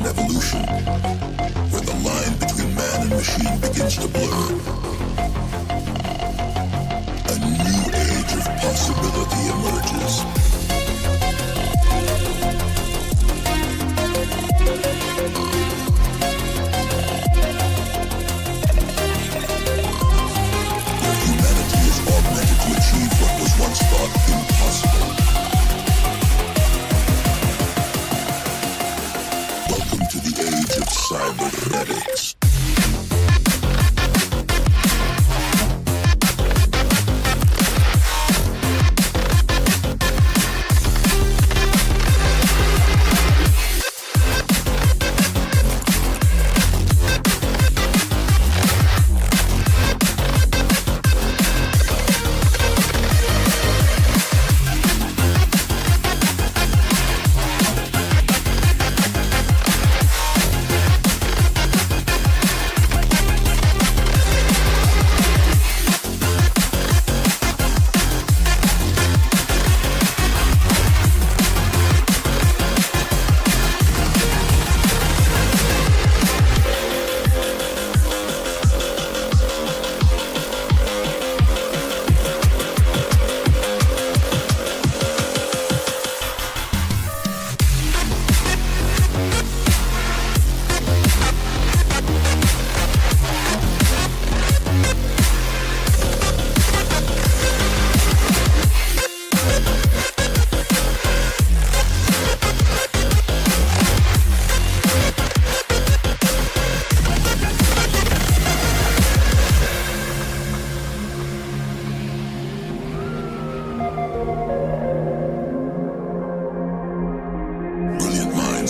constant evolution, where the line between man and machine begins to blur. A new age of possibility emerges. Where humanity is augmented to achieve what was once thought impossible. Welcome to the age of cybernetics.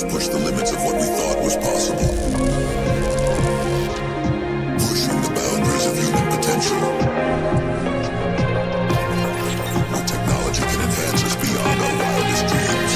Push the limits of what we thought was possible. Pushing the boundaries of human potential. Where technology can enhance us beyond our wildest dreams.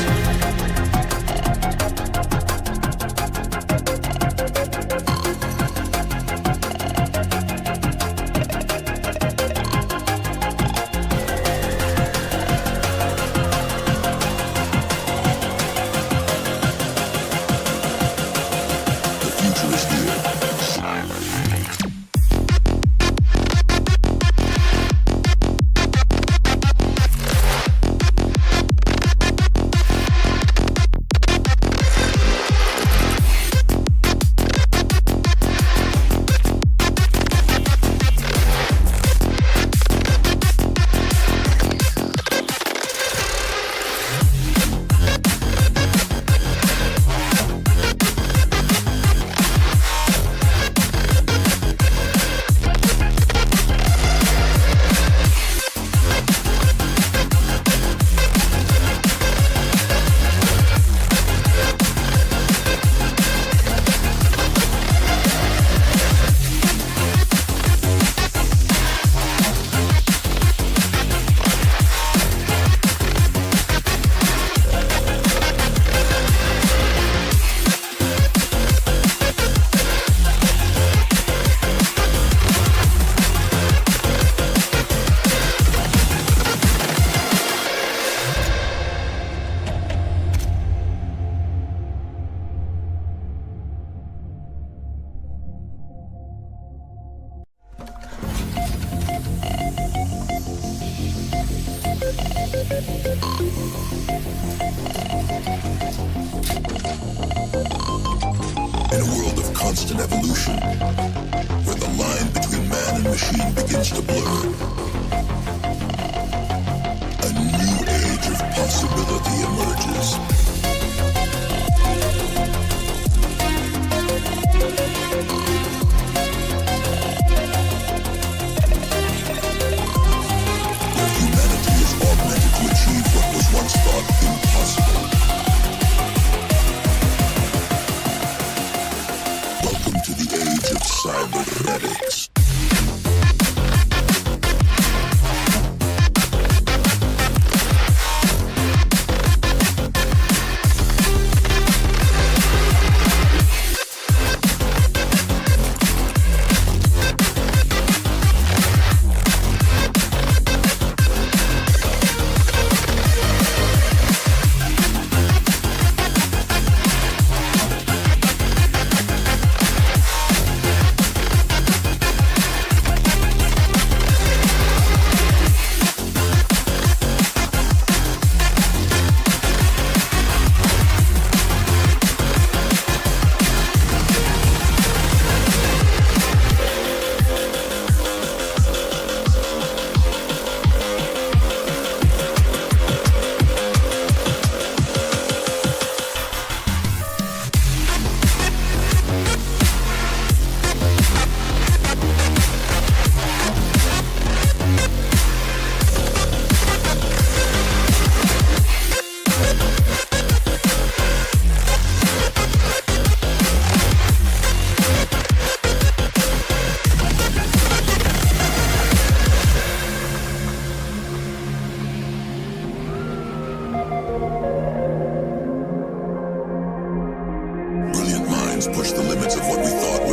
In a world of constant evolution, where the line between man and machine begins to blur, a new age of possibility emerges. Where humanity is augmented to achieve what was once thought impossible. Welcome to the age of cybernetics.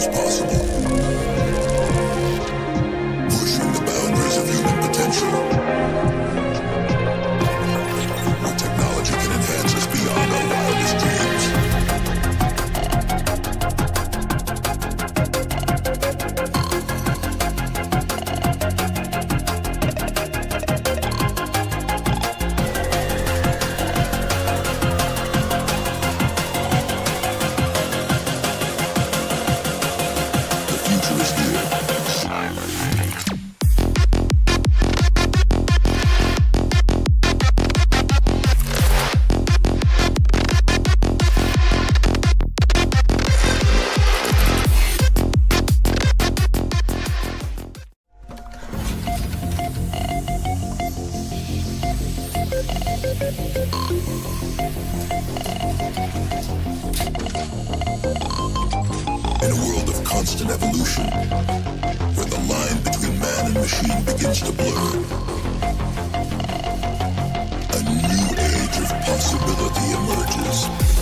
was possible, pushing the boundaries of human potential. Where technology can enhance us beyond our wildest dreams. The future is here. In a world of constant evolution, where the line between man and machine begins to blur, a new age of possibility emerges.